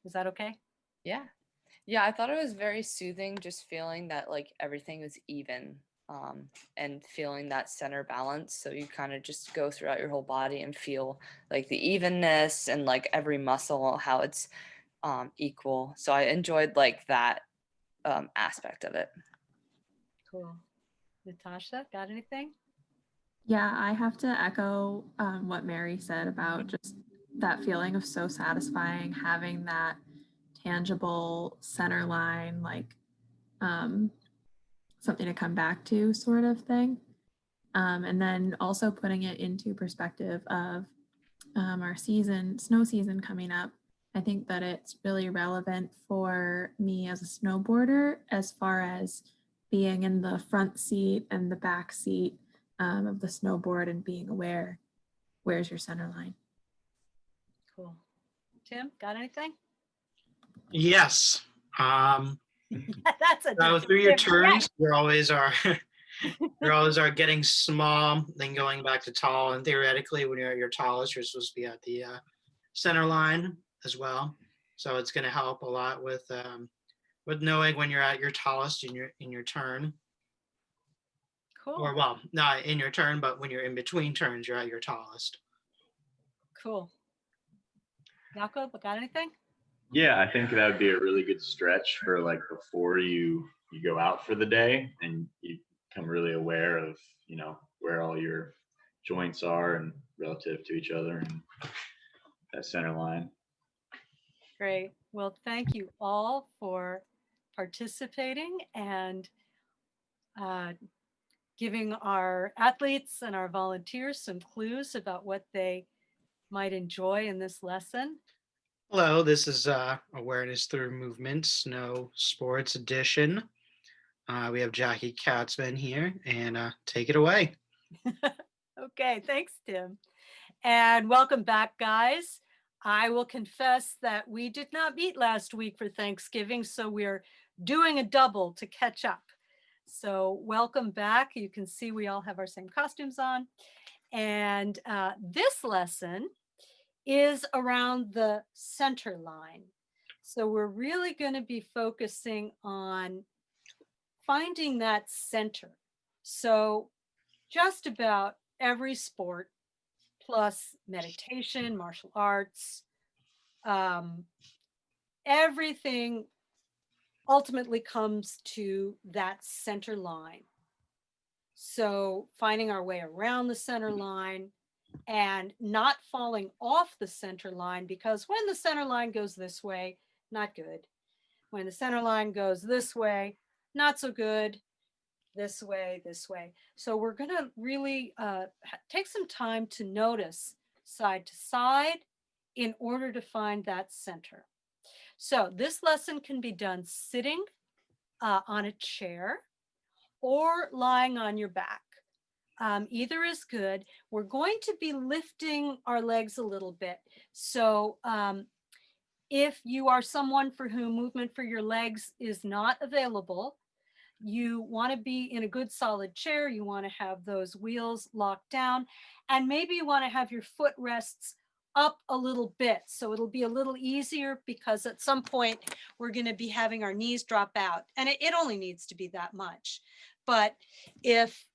Is that okay? Yeah. Yeah, I thought it was very soothing just feeling that like everything was even, and feeling that center balance. So you kind of just go throughout your whole body and feel like the evenness and like every muscle, how it's equal. So I enjoyed like that aspect of it. Cool. Natasha, got anything? Yeah, I have to echo what Mary said about just that feeling of so satisfying having that tangible center line, like um, something to come back to, sort of thing. And then also putting it into perspective of our snow season coming up. I think that it's really relevant for me as a snowboarder as far as being in the front seat and the back seat of the snowboard and being aware where's your center line. Cool. Tim, got anything? Yes. Um, That's a so through your definitive turns, yes. you always are you always are getting small, then going back to tall. And theoretically, when you're at your tallest, you're supposed to be at the center line as well. So it's going to help a lot with knowing when you're at your tallest in your turn, Cool. or well, not in your turn, but when you're in between turns, you're at your tallest. Cool. Jakob, got anything? Yeah, I think that would be a really good stretch for like before you go out for the day and you become really aware of, where all your joints are and relative to each other and that center line. Great. Well, thank you all for participating and uh, giving our athletes and our volunteers some clues about what they might enjoy in this lesson. Hello, this is Awareness Through Movement Snow Sports Edition. We have Jackie Katzman here, and take it away. Okay, thanks, Tim. And welcome back, guys. I will confess that we did not meet last week for Thanksgiving, so we're doing a double to catch up. So, welcome back. You can see we all have our same costumes on. And this lesson is around the center line. So, we're really going to be focusing on finding that center. So, just about every sport, plus meditation, martial arts, um, everything ultimately comes to that center line. So finding our way around the center line and not falling off the center line, because when the center line goes this way, not good. When the center line goes this way, not so good. This way, this way. So we're going to really take some time to notice side to side in order to find that center. So this lesson can be done sitting on a chair or lying on your back. Either is good. We're going to be lifting our legs a little bit. So if you are someone for whom movement for your legs is not available, you want to be in a good solid chair. You want to have those wheels locked down, and maybe you want to have your foot rests up a little bit. So it'll be a little easier because at some point we're going to be having our knees drop out, and it only needs to be that much. But if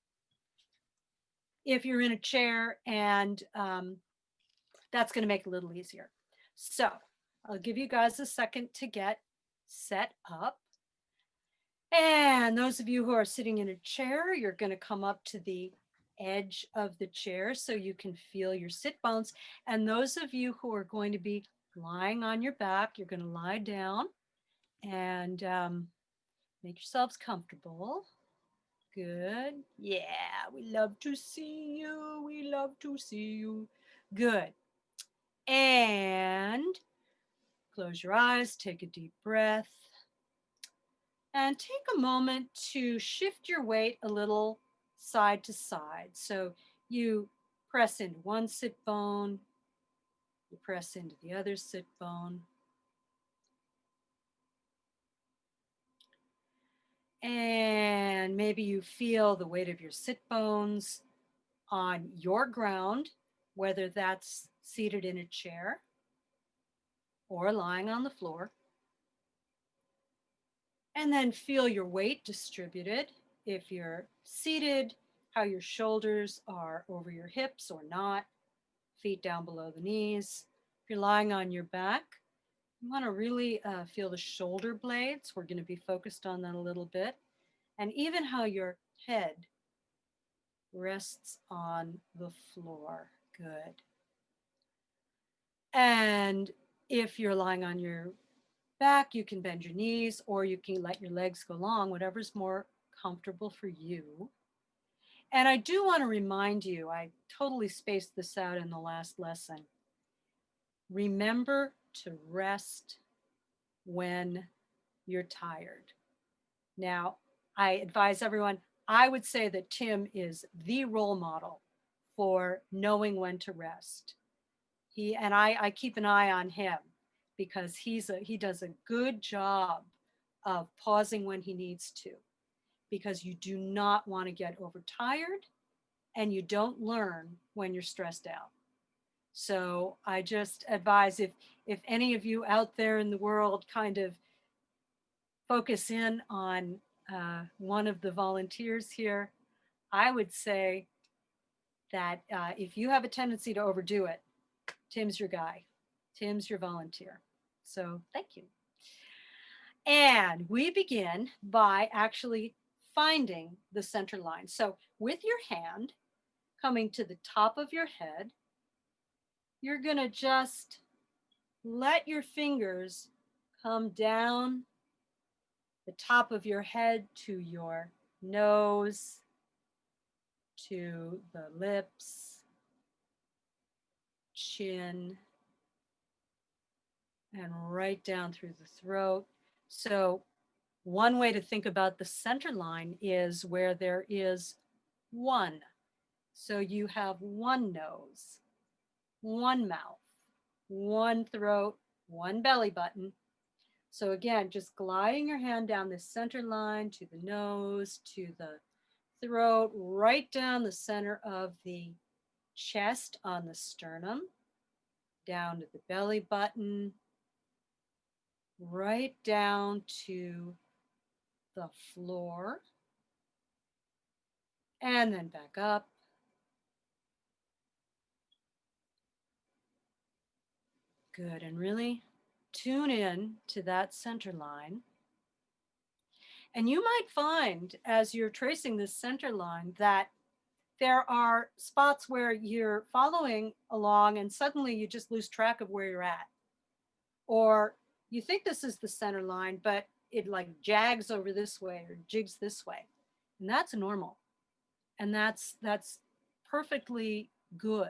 you're in a chair, and that's going to make it a little easier. So I'll give you guys a second to get set up. And those of you who are sitting in a chair, you're going to come up to the edge of the chair so you can feel your sit bones. And those of you who are going to be lying on your back, you're going to lie down and make yourselves comfortable. Good. Yeah, we love to see you. We love to see you. Good. And close your eyes, take a deep breath. And take a moment to shift your weight a little side to side. So you press into one sit bone, you press into the other sit bone. And maybe you feel the weight of your sit bones on your ground, whether that's seated in a chair or lying on the floor. And then feel your weight distributed. If you're seated, how your shoulders are over your hips or not, feet down below the knees. If you're lying on your back, you want to really feel the shoulder blades. We're going to be focused on that a little bit. And even how your head rests on the floor. Good. And if you're lying on your back, you can bend your knees or you can let your legs go long, whatever's more comfortable for you. And I do want to remind you, I totally spaced this out in the last lesson. Remember to rest when you're tired. Now, I advise everyone, I would say that Tim is the role model for knowing when to rest. I keep an eye on him because he does a good job of pausing when he needs to, because you do not want to get overtired and you don't learn when you're stressed out. So I just advise, if any of you out there in the world kind of focus in on one of the volunteers here, I would say that if you have a tendency to overdo it, Tim's your guy. Tim's your volunteer. So thank you. And we begin by actually finding the center line. So with your hand coming to the top of your head, you're going to just let your fingers come down the top of your head to your nose, to the lips, chin, and right down through the throat. So one way to think about the center line is where there is one. So you have one nose, one mouth, one throat, one belly button. So again, just gliding your hand down the center line to the nose, to the throat, right down the center of the chest on the sternum, down to the belly button, right down to the floor, and then back up. Good, and really tune in to that center line. And you might find as you're tracing this center line that there are spots where you're following along and suddenly you just lose track of where you're at. Or you think this is the center line, but it like jags over this way or jigs this way. And that's normal. And that's perfectly good.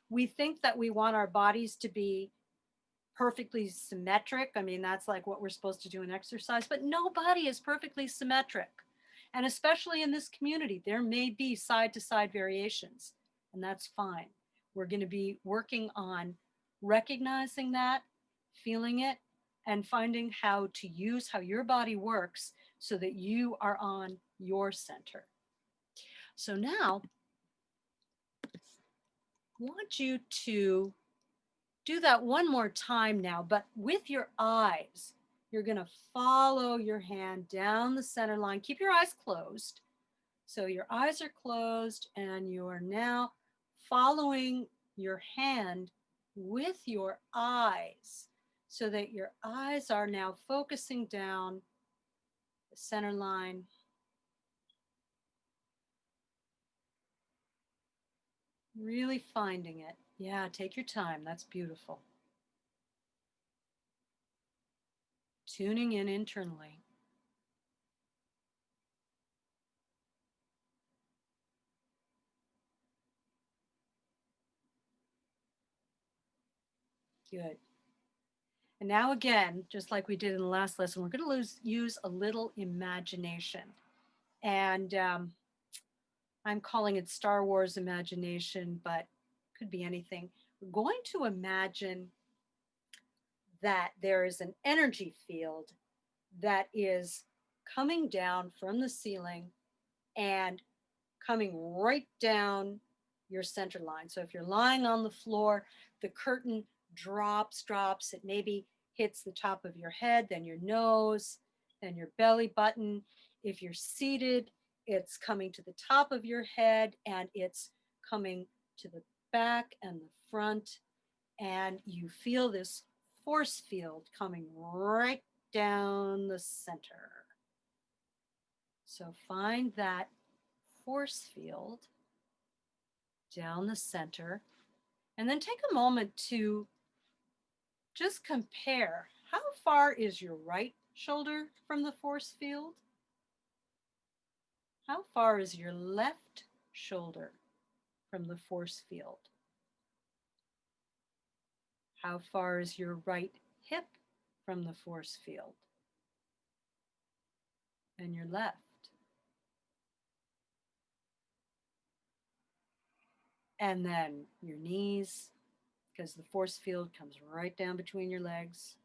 We think that we want our bodies to be perfectly symmetric. I mean, that's like what we're supposed to do in exercise, but no body is perfectly symmetric. And especially in this community, there may be side to side variations, and that's fine. We're going to be working on recognizing that, feeling it, and finding how to use how your body works so that you are on your center. So now, I want you to do that one more time now, but with your eyes. You're going to follow your hand down the center line. Keep your eyes closed. So your eyes are closed and you are now following your hand with your eyes so that your eyes are now focusing down the center line. Really finding it. Yeah, take your time. That's beautiful. Tuning in internally. Good. And now again, just like we did in the last lesson, we're going to use a little imagination. And I'm calling it Star Wars imagination, but could be anything. We're going to imagine that there is an energy field that is coming down from the ceiling and coming right down your center line. So if you're lying on the floor, the curtain drops. It maybe hits the top of your head, then your nose, then your belly button. If you're seated, it's coming to the top of your head and it's coming to the back and the front. And you feel this force field coming right down the center. So find that force field down the center. And then take a moment to just compare how far is your right shoulder from the force field? How far is your left shoulder from the force field? How far is your right hip from the force field? And your left? And then your knees, because the force field comes right down between your legs.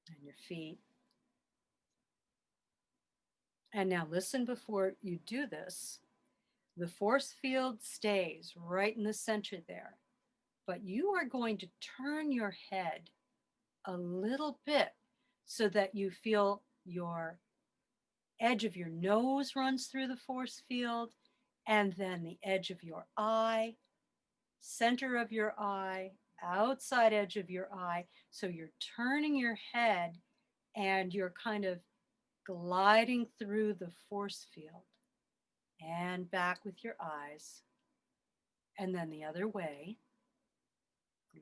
And your feet. And now listen before you do this. The force field stays right in the center there, but you are going to turn your head a little bit so that you feel your edge of your nose runs through the force field, and then the edge of your eye, center of your eye, outside edge of your eye. So you're turning your head and you're kind of gliding through the force field and back with your eyes. And then the other way,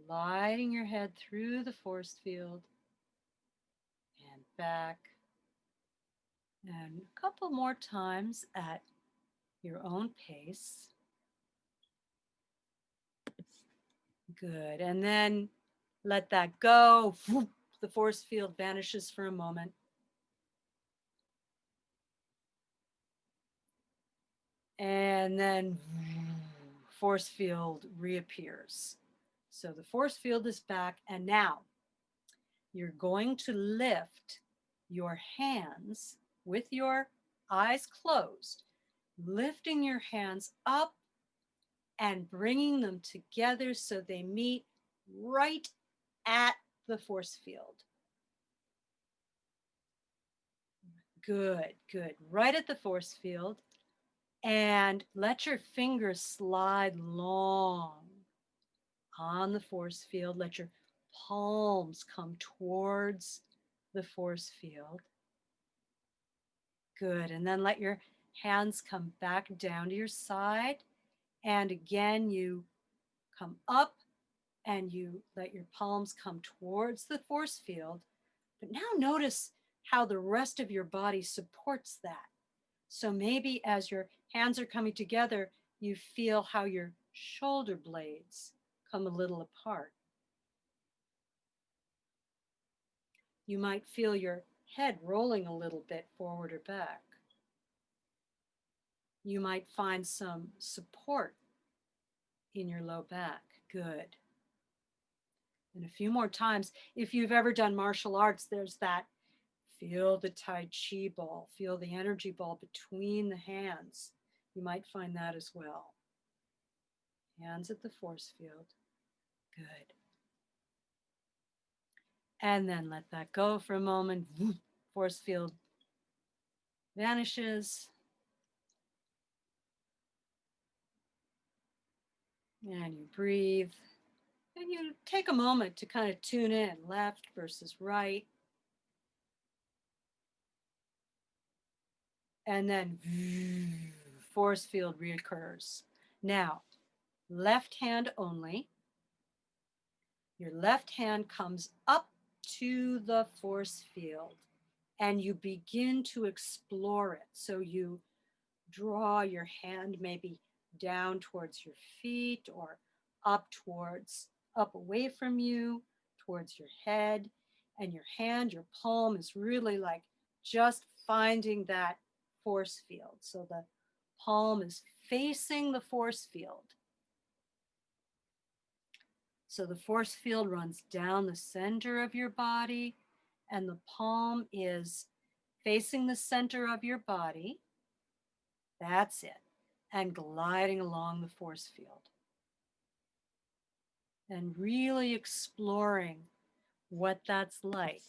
gliding your head through the force field and back. And a couple more times at your own pace. Good. And then let that go. The force field vanishes for a moment. And then force field reappears. So the force field is back. And now you're going to lift your hands with your eyes closed, lifting your hands up and bringing them together so they meet right at the force field. Good, good. Right at the force field. And let your fingers slide long on the force field. Let your palms come towards the force field. Good. And then let your hands come back down to your side. And again, you come up and you let your palms come towards the force field. But now notice how the rest of your body supports that. So maybe as your hands are coming together, you feel how your shoulder blades come a little apart. You might feel your head rolling a little bit forward or back. You might find some support in your low back. Good. And a few more times, if you've ever done martial arts, there's that feel the Tai Chi ball, feel the energy ball between the hands. You might find that as well. Hands at the force field. Good. And then let that go for a moment. Force field vanishes. And you breathe. And you take a moment to kind of tune in, left versus right. And then force field reoccurs. Now, left hand only. Your left hand comes up to the force field and you begin to explore it. So you draw your hand maybe down towards your feet or up away from you, towards your head. And your hand, your palm is really like just finding that force field. So the palm is facing the force field. So the force field runs down the center of your body and the palm is facing the center of your body. That's it. And gliding along the force field. and really exploring what that's like.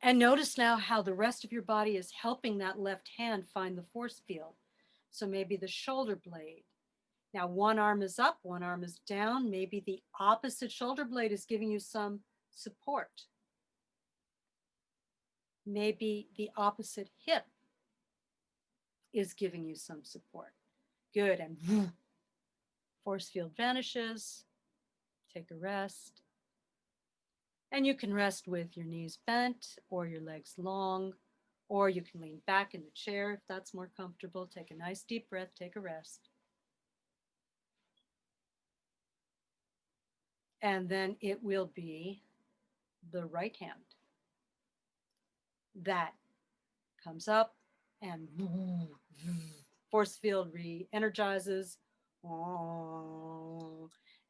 And notice now how the rest of your body is helping that left hand find the force field. So maybe the shoulder blade. Now, one arm is up, one arm is down. Maybe the opposite shoulder blade is giving you some support. Maybe the opposite hip is giving you some support. Good. And force field vanishes. Take a rest. And you can rest with your knees bent or your legs long, or you can lean back in the chair if that's more comfortable. Take a nice deep breath, take a rest. And then it will be the right hand that comes up and force field re-energizes,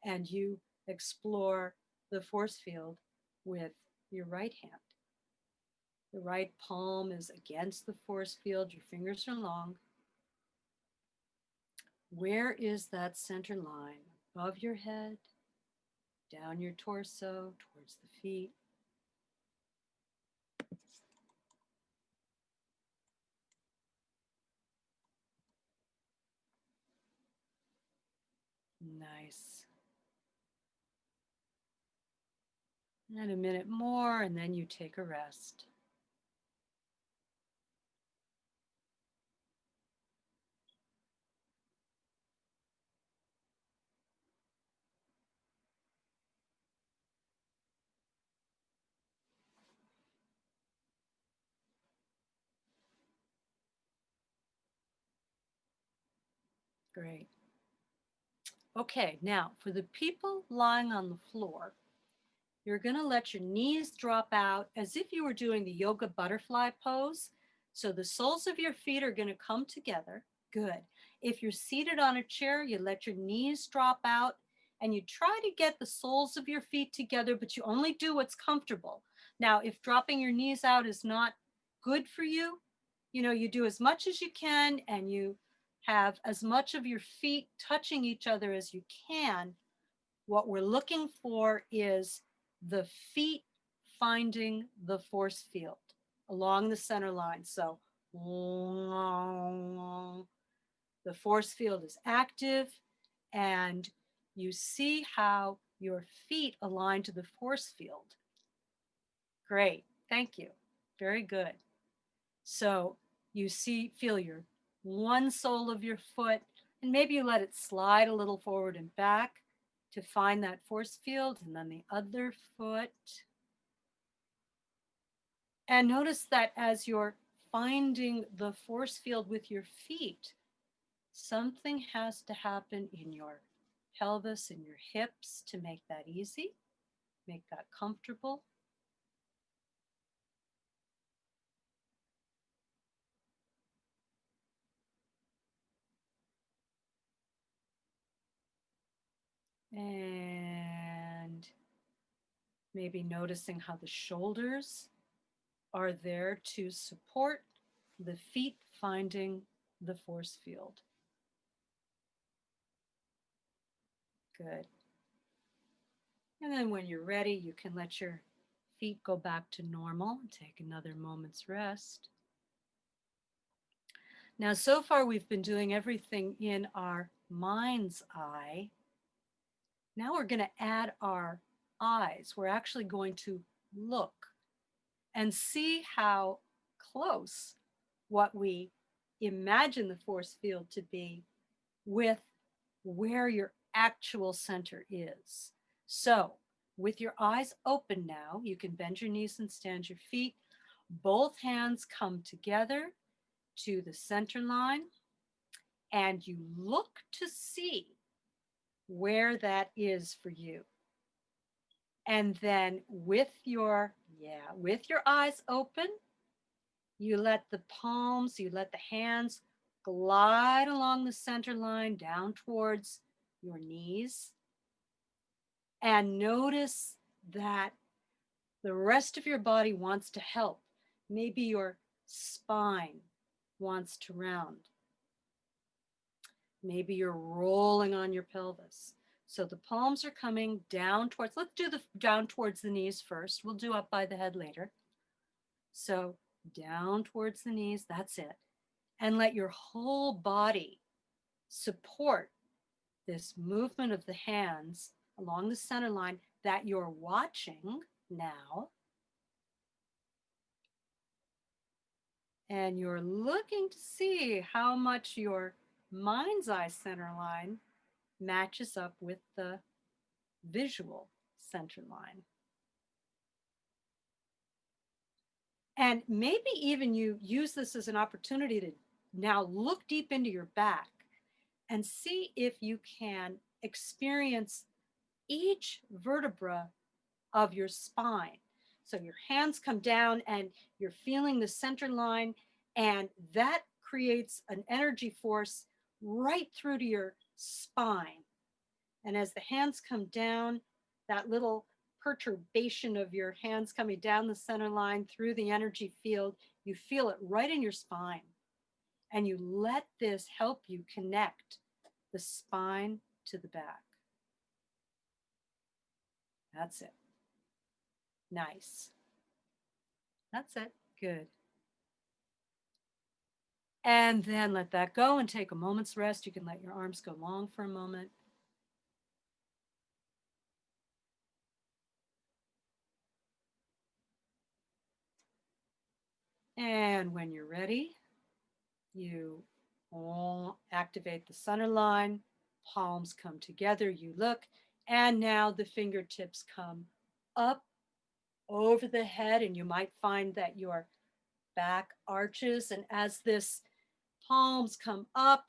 and you explore the force field with your right hand. The right palm is against the force field. Your fingers are long. Where is that center line? Above your head, down your torso, towards the feet. Nice. And a minute more, and then you take a rest. Great. Okay, now for the people lying on the floor, you're going to let your knees drop out as if you were doing the yoga butterfly pose. So the soles of your feet are going to come together. Good. If you're seated on a chair, you let your knees drop out and you try to get the soles of your feet together, but you only do what's comfortable. Now, if dropping your knees out is not good for you, you do as much as you can and you have as much of your feet touching each other as you can. What we're looking for is the feet finding the force field along the center line. So the force field is active and you see how your feet align to the force field. Great, thank you. Very good. So you feel your one sole of your foot, and maybe you let it slide a little forward and back to find that force field, and then the other foot. And notice that as you're finding the force field with your feet, something has to happen in your pelvis and your hips to make that easy, make that comfortable. And maybe noticing how the shoulders are there to support the feet finding the force field. Good. And then when you're ready, you can let your feet go back to normal and take another moment's rest. Now, so far we've been doing everything in our mind's eye. Now we're going to add our eyes. We're actually going to look and see how close what we imagine the force field to be with where your actual center is. So with your eyes open now, you can bend your knees and stand your feet. Both hands come together to the center line and you look to see where that is for you. And then with your eyes open, you let the palms, you let the hands glide along the center line down towards your knees. And notice that the rest of your body wants to help. Maybe your spine wants to round. Maybe you're rolling on your pelvis. So the palms are coming down towards, let's do the down towards the knees first. We'll do up by the head later. So down towards the knees, that's it. And let your whole body support this movement of the hands along the center line that you're watching now. And you're looking to see how much your mind's eye center line matches up with the visual center line. And maybe even you use this as an opportunity to now look deep into your back and see if you can experience each vertebra of your spine. So your hands come down and you're feeling the center line, and that creates an energy force right through to your spine. And as the hands come down, that little perturbation of your hands coming down the center line through the energy field, you feel it right in your spine. And you let this help you connect the spine to the back. That's it. Nice. That's it. Good. And then let that go and take a moment's rest. You can let your arms go long for a moment. And when you're ready, you activate the center line, palms come together, you look, and now the fingertips come up over the head, and you might find that your back arches, and as this palms come up,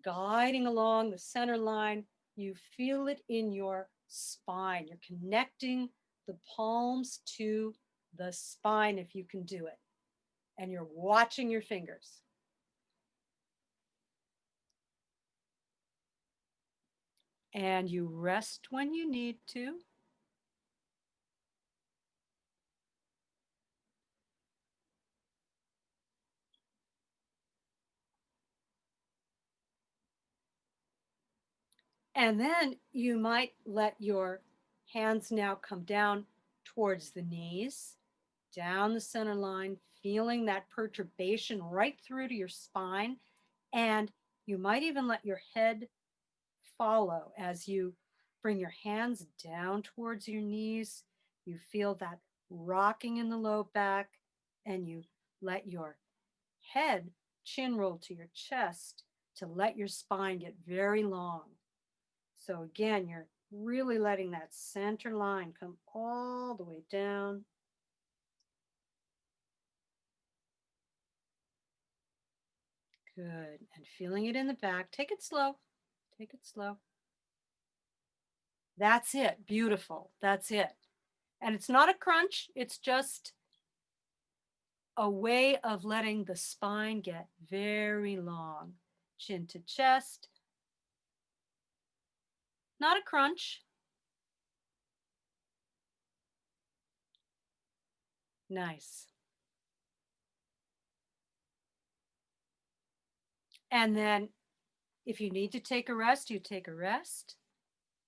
guiding along the center line, you feel it in your spine. You're connecting the palms to the spine if you can do it. And you're watching your fingers. And you rest when you need to. And then you might let your hands now come down towards the knees, down the center line, feeling that perturbation right through to your spine. And you might even let your head follow as you bring your hands down towards your knees. You feel that rocking in the low back, and you let your head chin roll to your chest to let your spine get very long. So again, you're really letting that center line come all the way down. Good. And feeling it in the back. Take it slow. Take it slow. That's it. Beautiful. That's it. And it's not a crunch. It's just a way of letting the spine get very long. Chin to chest. Not a crunch. Nice. And then if you need to take a rest, you take a rest.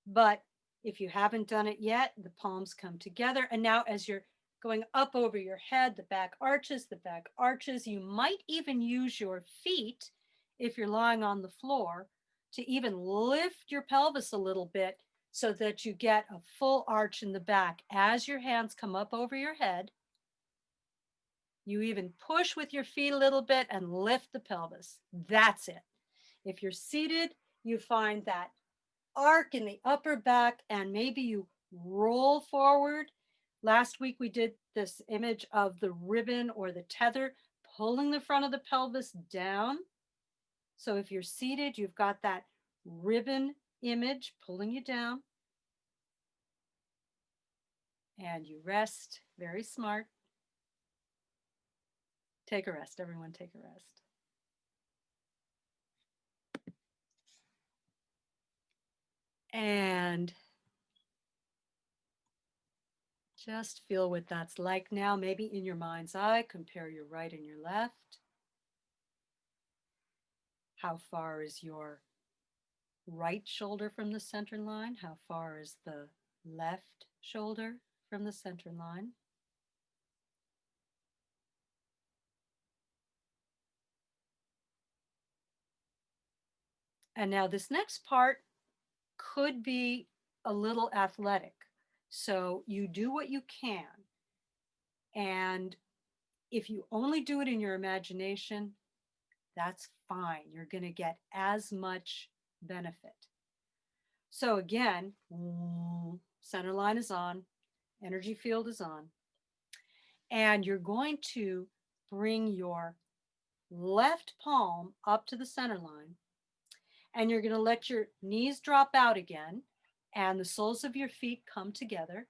But if you haven't done it yet, the palms come together. And now as you're going up over your head, the back arches, you might even use your feet, if you're lying on the floor, to even lift your pelvis a little bit so that you get a full arch in the back. As your hands come up over your head, you even push with your feet a little bit and lift the pelvis. That's it. If you're seated, you find that arc in the upper back, and maybe you roll forward. Last week we did this image of the ribbon or the tether pulling the front of the pelvis down. So if you're seated, you've got that ribbon image pulling you down. And you rest. Very smart. Take a rest. Everyone take a rest. And just feel what that's like now. Maybe in your mind's eye, compare your right and your left. How far is your right shoulder from the center line? How far is the left shoulder from the center line? And now this next part could be a little athletic. So you do what you can. And if you only do it in your imagination, that's fine. You're going to get as much benefit. So again, center line is on, energy field is on, and you're going to bring your left palm up to the center line, and you're going to let your knees drop out again, and the soles of your feet come together.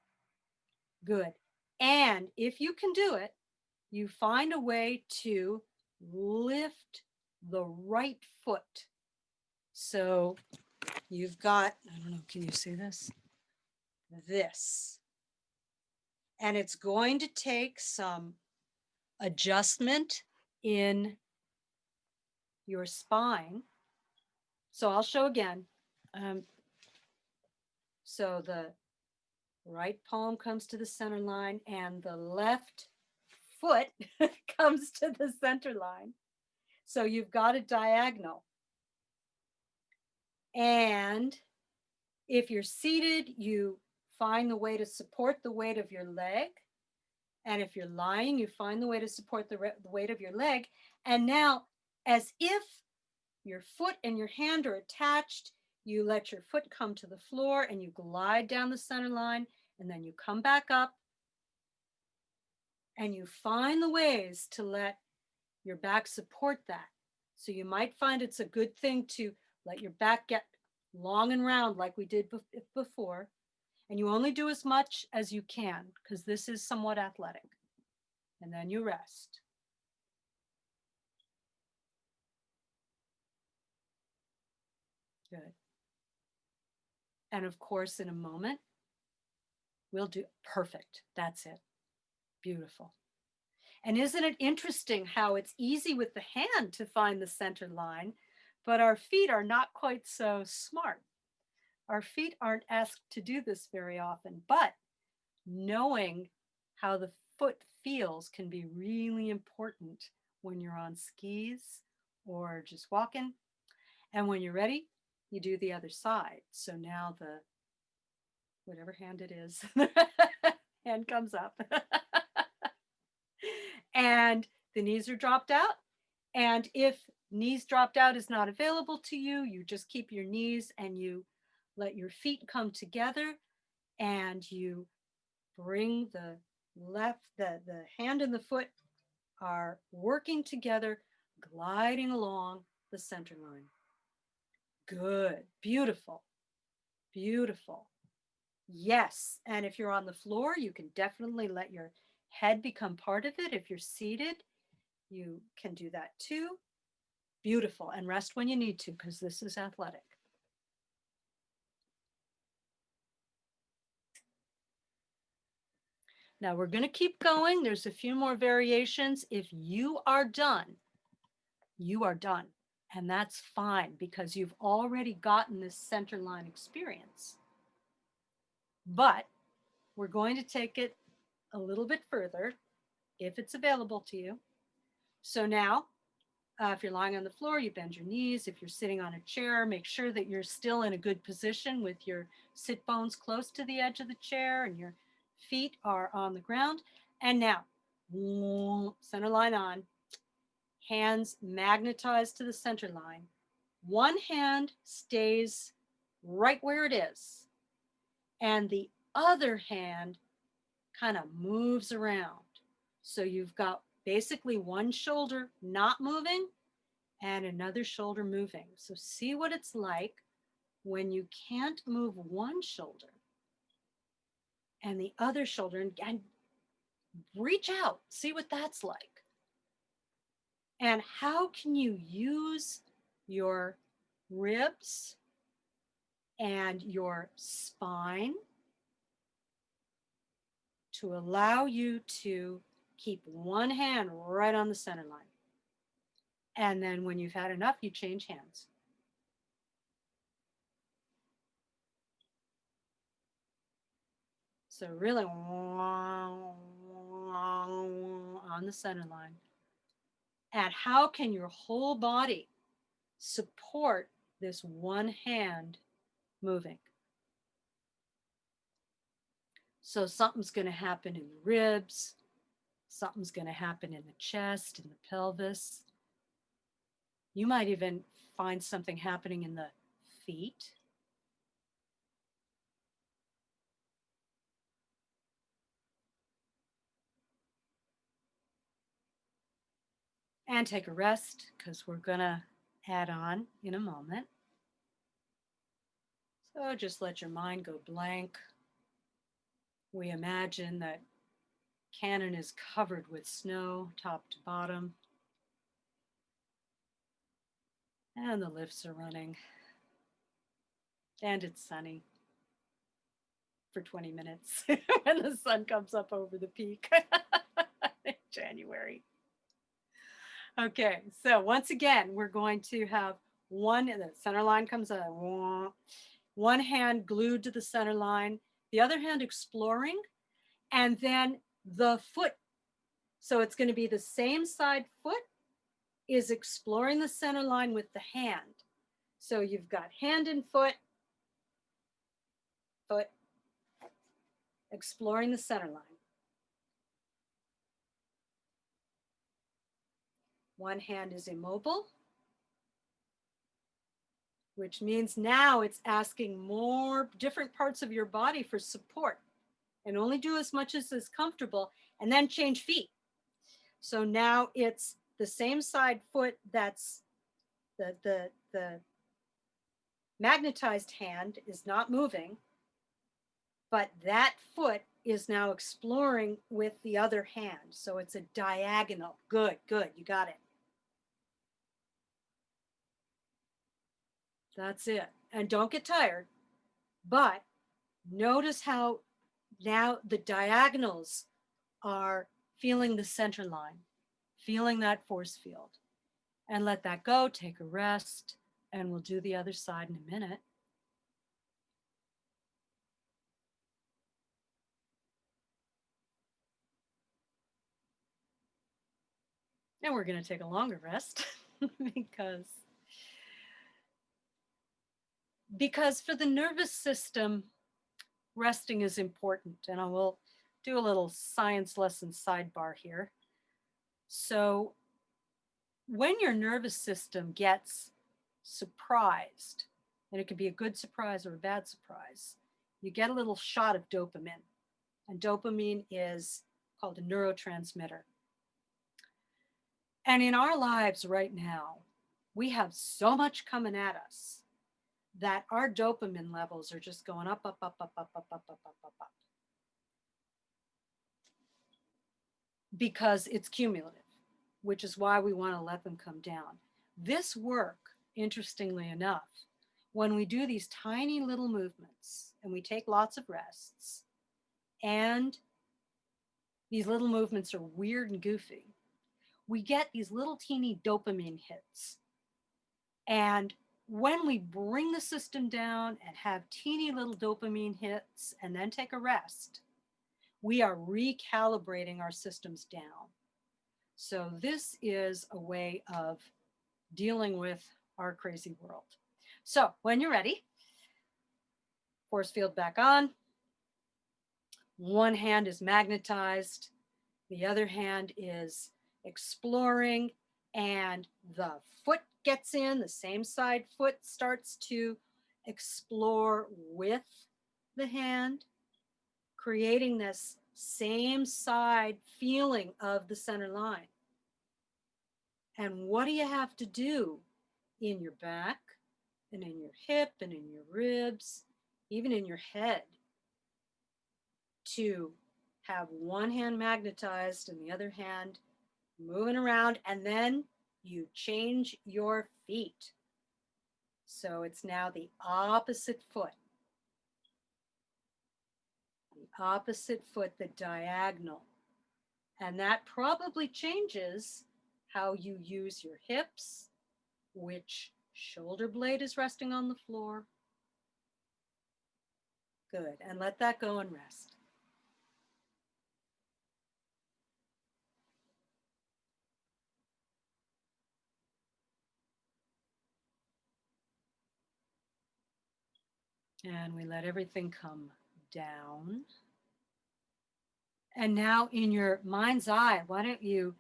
Good. And if you can do it, you find a way to lift the right foot. So you've got, I don't know, can you see this? This. And it's going to take some adjustment in your spine. So I'll show again. So the right palm comes to the center line and the left foot comes to the center line. So you've got a diagonal. And if you're seated, you find the way to support the weight of your leg. And if you're lying, you find the way to support the weight of your leg. And now, as if your foot and your hand are attached, you let your foot come to the floor and you glide down the center line, and then you come back up and you find the ways to let your back support that. So you might find it's a good thing to let your back get long and round like we did before. And you only do as much as you can because this is somewhat athletic. And then you rest. Good. And of course, in a moment, we'll do perfect. That's it. Beautiful. And isn't it interesting how it's easy with the hand to find the center line, but our feet are not quite so smart. Our feet aren't asked to do this very often, but knowing how the foot feels can be really important when you're on skis or just walking. And when you're ready, you do the other side. So now the, whatever hand it is, hand comes up. And the knees are dropped out. And if knees dropped out is not available to you, you just keep your knees and you let your feet come together and you bring the hand and the foot are working together, gliding along the center line. Good, beautiful, beautiful. Yes, and if you're on the floor, you can definitely let your head become part of it. If you're seated, you can do that too. Beautiful, and rest when you need to because this is athletic. Now we're going to keep going. There's a few more variations. If you are done, you are done. And that's fine because you've already gotten this center line experience. But we're going to take it a little bit further if it's available to you. So now, if you're lying on the floor, you bend your knees. If you're sitting on a chair, make sure that you're still in a good position with your sit bones close to the edge of the chair and your feet are on the ground. And now, center line on, hands magnetized to the center line. One hand stays right where it is, and the other hand kind of moves around. So you've got basically one shoulder not moving and another shoulder moving. So see what it's like when you can't move one shoulder and the other shoulder, and reach out, see what that's like. And how can you use your ribs and your spine to allow you to keep one hand right on the center line. And then when you've had enough, you change hands. So really on the center line. And how can your whole body support this one hand moving? So something's going to happen in the ribs. Something's going to happen in the chest, in the pelvis. You might even find something happening in the feet. And take a rest because we're going to add on in a moment. So just let your mind go blank. We imagine that Cannon is covered with snow top to bottom. And the lifts are running. And it's sunny for 20 minutes when the sun comes up over the peak in January. Okay, so once again, we're going to have the center line comes up, one hand glued to the center line, the other hand exploring, and then the foot. So it's going to be the same side foot is exploring the center line with the hand. So you've got hand and foot, exploring the center line. One hand is immobile, which means now it's asking more different parts of your body for support, and only do as much as is comfortable, and then change feet. So now it's the same side foot that's the magnetized hand is not moving, but that foot is now exploring with the other hand. So it's a diagonal. Good, you got it. That's it. And don't get tired, but notice how now the diagonals are feeling the center line, feeling that force field. And let that go, take a rest, and we'll do the other side in a minute. And we're going to take a longer rest because for the nervous system, resting is important. And I will do a little science lesson sidebar here. So when your nervous system gets surprised, and it could be a good surprise or a bad surprise, you get a little shot of dopamine. And dopamine is called a neurotransmitter. And in our lives right now, we have so much coming at us that our dopamine levels are just going up. Because it's cumulative, which is why we want to let them come down. This work, interestingly enough, when we do these tiny little movements and we take lots of rests, and these little movements are weird and goofy, we get these little teeny dopamine hits. And when we bring the system down and have teeny little dopamine hits and then take a rest, we are recalibrating our systems down. So this is a way of dealing with our crazy world. So when you're ready, force field back on. One hand is magnetized. The other hand is exploring, and the foot gets in, the same side foot starts to explore with the hand, creating this same side feeling of the center line. And what do you have to do in your back and in your hip and in your ribs, even in your head, to have one hand magnetized and the other hand moving around, and then you change your feet. So it's now the opposite foot. The opposite foot, the diagonal. And that probably changes how you use your hips, which shoulder blade is resting on the floor. Good. And let that go and rest. And we let everything come down. And now in your mind's eye, why don't you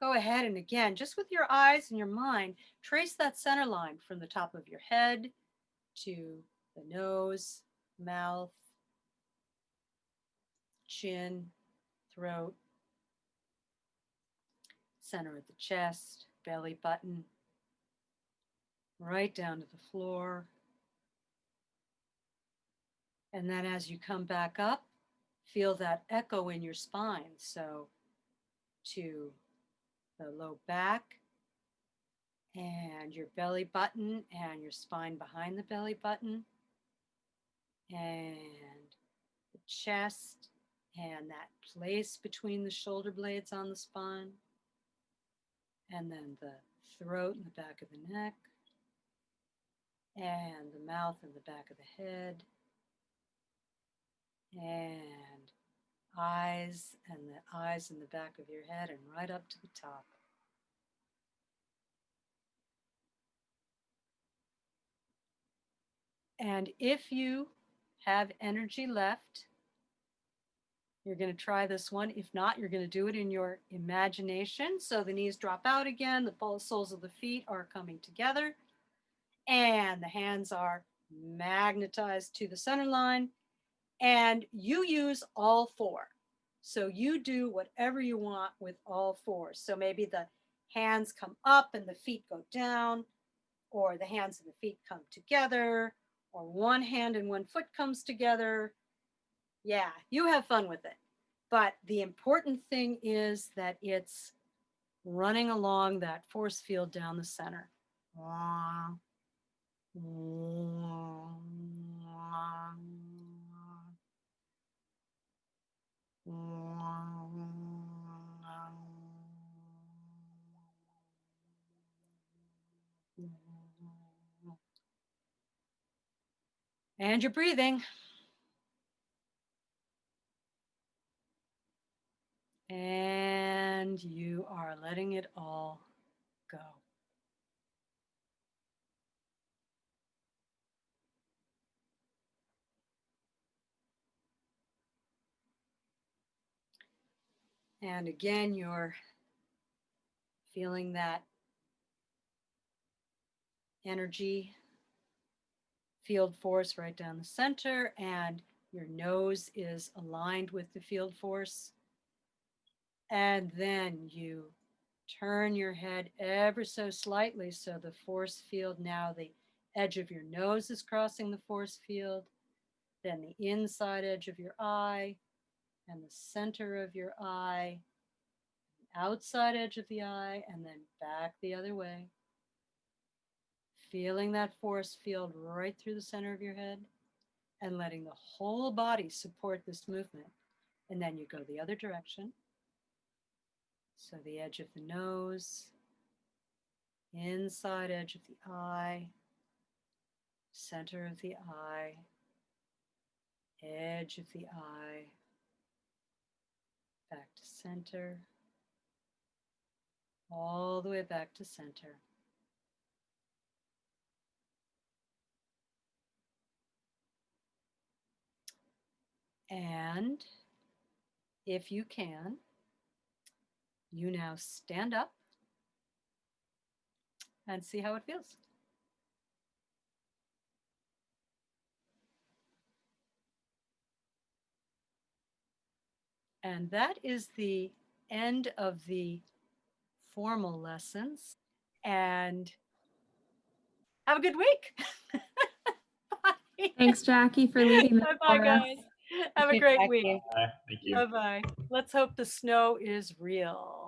go ahead and again, just with your eyes and your mind, trace that center line from the top of your head to the nose, mouth, chin, throat, center of the chest, belly button, right down to the floor. And then as you come back up, feel that echo in your spine. So to the low back and your belly button and your spine behind the belly button and the chest and that place between the shoulder blades on the spine, and then the throat and the back of the neck, and the mouth and the back of the head, and eyes and the eyes in the back of your head and right up to the top. And if you have energy left, you're going to try this one. If not, you're going to do it in your imagination. So the knees drop out again, the soles of the feet are coming together, and the hands are magnetized to the center line, and you use all four. So you do whatever you want with all four. So maybe the hands come up and the feet go down, or the hands and the feet come together, or one hand and one foot comes together. Yeah, you have fun with it. But the important thing is that it's running along that force field down the center. And you're breathing. And you are letting it all go. And again, you're feeling that energy field force right down the center, and your nose is aligned with the field force. And then you turn your head ever so slightly so the force field, now the edge of your nose is crossing the force field, then the inside edge of your eye, and the center of your eye, the outside edge of the eye, and then back the other way. Feeling that force field right through the center of your head and letting the whole body support this movement. And then you go the other direction. So the edge of the nose, inside edge of the eye, center of the eye, edge of the eye, back to center, all the way back to center. And if you can, you now stand up and see how it feels. And that is the end of the formal lessons. And have a good week. Bye. Thanks, Jackie, for leading this Bye, for us. guys. Have a great week. Thank you. Bye bye. Let's hope the snow is real.